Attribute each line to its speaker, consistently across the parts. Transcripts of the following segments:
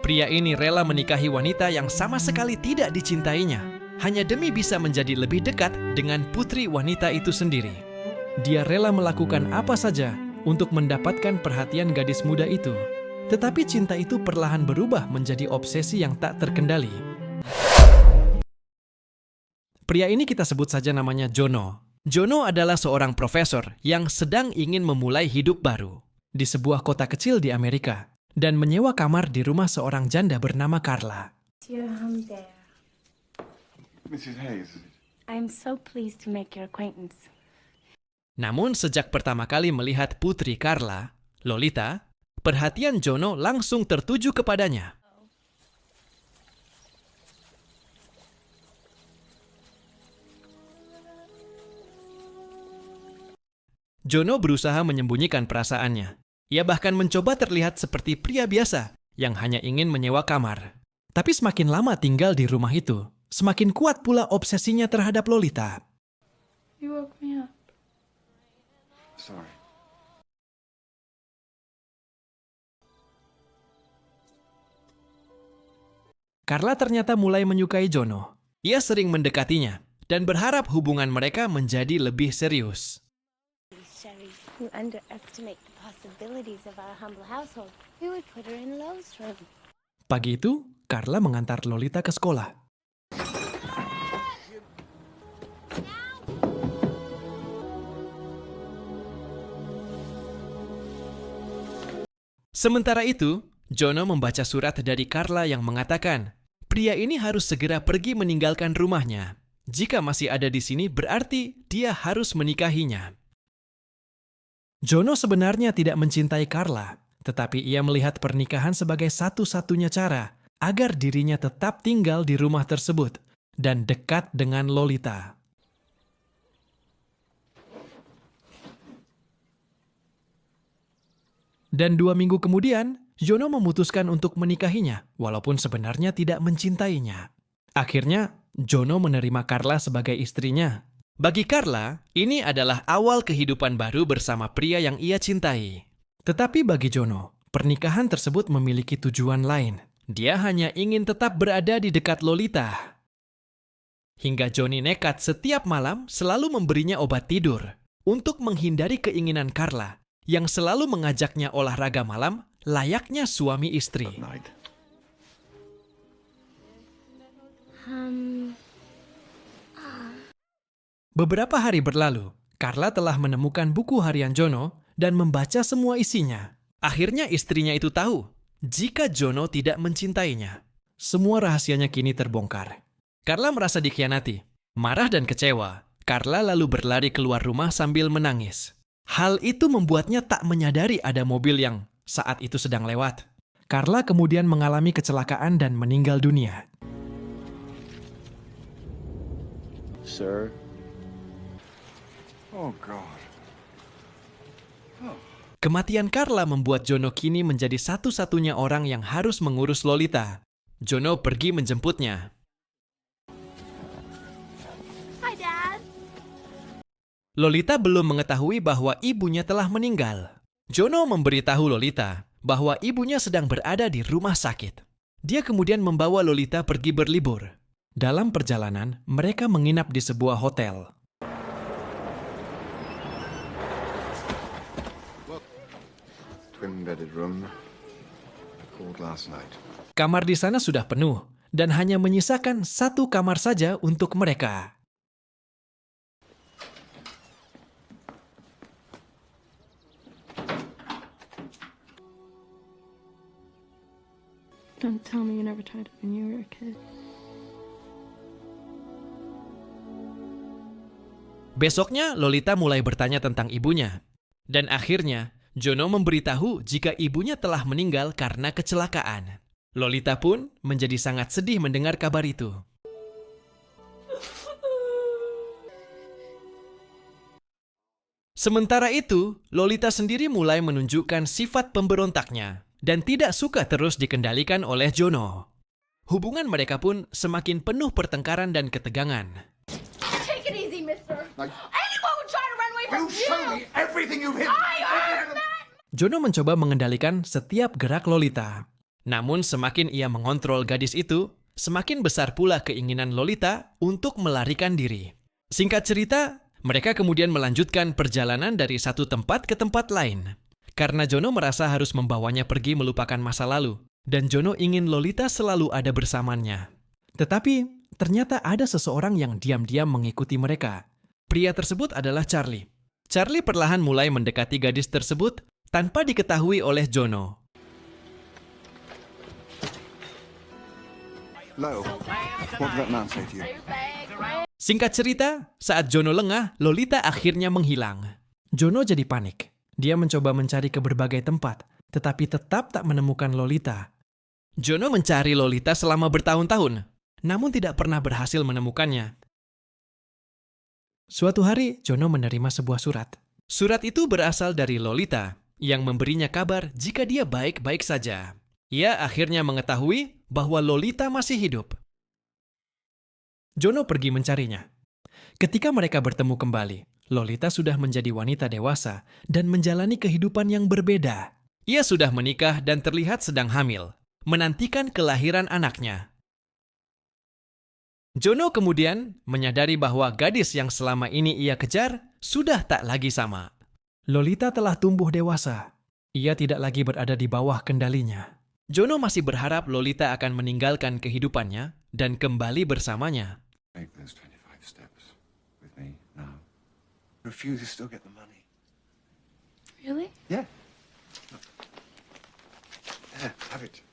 Speaker 1: Pria ini rela menikahi wanita yang sama sekali tidak dicintainya, hanya demi bisa menjadi lebih dekat dengan putri wanita itu sendiri. Dia rela melakukan apa saja untuk mendapatkan perhatian gadis muda itu. Tetapi cinta itu perlahan berubah menjadi obsesi yang tak terkendali. Pria ini kita sebut saja namanya Jono. Jono adalah seorang profesor yang sedang ingin memulai hidup baru di sebuah kota kecil di Amerika dan menyewa kamar di rumah seorang janda bernama Carla.
Speaker 2: There.
Speaker 3: Mrs. Hayes.
Speaker 2: I'm so pleased to make your acquaintance.
Speaker 1: Namun sejak pertama kali melihat putri Carla, Lolita, perhatian Jono langsung tertuju kepadanya. Jono berusaha menyembunyikan perasaannya. Ia bahkan mencoba terlihat seperti pria biasa yang hanya ingin menyewa kamar. Tapi semakin lama tinggal di rumah itu, semakin kuat pula obsesinya terhadap Lolita.
Speaker 2: You woke me up.
Speaker 3: Sorry.
Speaker 1: Carla ternyata mulai menyukai Jono. Ia sering mendekatinya dan berharap hubungan mereka menjadi lebih serius.
Speaker 2: Sherry, you underestimate the possibilities of our humble household. We would put her in Lowe's room.
Speaker 1: Pagi itu, Carla mengantar Lolita ke sekolah. Sementara itu, Jono membaca surat dari Carla yang mengatakan, pria ini harus segera pergi meninggalkan rumahnya. Jika masih ada di sini, berarti dia harus menikahinya. Jono sebenarnya tidak mencintai Carla, tetapi ia melihat pernikahan sebagai satu-satunya cara agar dirinya tetap tinggal di rumah tersebut dan dekat dengan Lolita. Dan 2 minggu kemudian, Jono memutuskan untuk menikahinya, walaupun sebenarnya tidak mencintainya. Akhirnya, Jono menerima Carla sebagai istrinya. Bagi Carla, ini adalah awal kehidupan baru bersama pria yang ia cintai. Tetapi bagi Jono, pernikahan tersebut memiliki tujuan lain. Dia hanya ingin tetap berada di dekat Lolita. Hingga Johnny nekat setiap malam selalu memberinya obat tidur untuk menghindari keinginan Carla yang selalu mengajaknya olahraga malam layaknya suami istri.
Speaker 3: Night.
Speaker 1: Beberapa hari berlalu, Carla telah menemukan buku harian Jono dan membaca semua isinya. Akhirnya istrinya itu tahu jika Jono tidak mencintainya. Semua rahasianya kini terbongkar. Carla merasa dikhianati. Marah dan kecewa, Carla lalu berlari keluar rumah sambil menangis. Hal itu membuatnya tak menyadari ada mobil yang saat itu sedang lewat. Carla kemudian mengalami kecelakaan dan meninggal dunia.
Speaker 3: Sir. Oh, God.
Speaker 1: Kematian Carla membuat Jono kini menjadi satu-satunya orang yang harus mengurus Lolita. Jono pergi menjemputnya.
Speaker 2: Hi, Dad.
Speaker 1: Lolita belum mengetahui bahwa ibunya telah meninggal. Jono memberitahu Lolita bahwa ibunya sedang berada di rumah sakit. Dia kemudian membawa Lolita pergi berlibur. Dalam perjalanan, mereka menginap di sebuah hotel.
Speaker 3: Twin-bedded room. Called last night.
Speaker 1: Kamar di sana sudah penuh dan hanya menyisakan satu kamar saja untuk mereka.
Speaker 2: Don't tell me you never tried it when you were a kid.
Speaker 1: Besoknya, Lolita mulai bertanya tentang ibunya. Dan akhirnya, Jono memberitahu jika ibunya telah meninggal karena kecelakaan. Lolita pun menjadi sangat sedih mendengar kabar itu. Sementara itu, Lolita sendiri mulai menunjukkan sifat pemberontaknya dan tidak suka terus dikendalikan oleh Jono. Hubungan mereka pun semakin penuh pertengkaran dan ketegangan.
Speaker 4: Take it easy, mister.
Speaker 3: Like-
Speaker 4: Anyone would try to run away from
Speaker 3: You show me everything you've hidden.
Speaker 4: I heard that.
Speaker 1: Jono mencoba mengendalikan setiap gerak Lolita. Namun semakin ia mengontrol gadis itu, semakin besar pula keinginan Lolita untuk melarikan diri. Singkat cerita, mereka kemudian melanjutkan perjalanan dari satu tempat ke tempat lain. Karena Jono merasa harus membawanya pergi melupakan masa lalu, dan Jono ingin Lolita selalu ada bersamanya. Tetapi, ternyata ada seseorang yang diam-diam mengikuti mereka. Pria tersebut adalah Charlie. Charlie perlahan mulai mendekati gadis tersebut tanpa diketahui oleh Jono.
Speaker 3: Lowell, what did that man say to you?
Speaker 1: Singkat cerita, saat Jono lengah, Lolita akhirnya menghilang. Jono jadi panik. Dia mencoba mencari ke berbagai tempat, tetapi tetap tak menemukan Lolita. Jono mencari Lolita selama bertahun-tahun, namun tidak pernah berhasil menemukannya. Suatu hari, Jono menerima sebuah surat. Surat itu berasal dari Lolita, yang memberinya kabar jika dia baik-baik saja. Ia akhirnya mengetahui bahwa Lolita masih hidup. Jono pergi mencarinya. Ketika mereka bertemu kembali, Lolita sudah menjadi wanita dewasa dan menjalani kehidupan yang berbeda. Ia sudah menikah dan terlihat sedang hamil, menantikan kelahiran anaknya. Jono kemudian menyadari bahwa gadis yang selama ini ia kejar sudah tak lagi sama. Lolita telah tumbuh dewasa. Ia tidak lagi berada di bawah kendalinya. Jono masih berharap Lolita akan meninggalkan kehidupannya dan kembali bersamanya.
Speaker 3: Make those 25 steps with me now. Refuse, you still get the money.
Speaker 2: Really?
Speaker 3: Yeah. There, have it.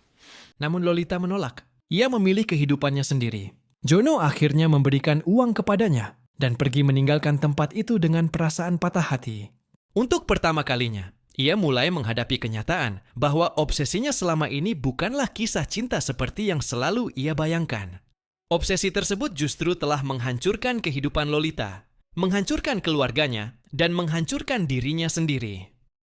Speaker 1: Namun Lolita menolak. Ia memilih kehidupannya sendiri. Jono akhirnya memberikan uang kepadanya dan pergi meninggalkan tempat itu dengan perasaan patah hati. Untuk pertama kalinya, ia mulai menghadapi kenyataan bahwa obsesinya selama ini bukanlah kisah cinta seperti yang selalu ia bayangkan. Obsesi tersebut justru telah menghancurkan kehidupan Lolita, menghancurkan keluarganya, dan menghancurkan dirinya sendiri.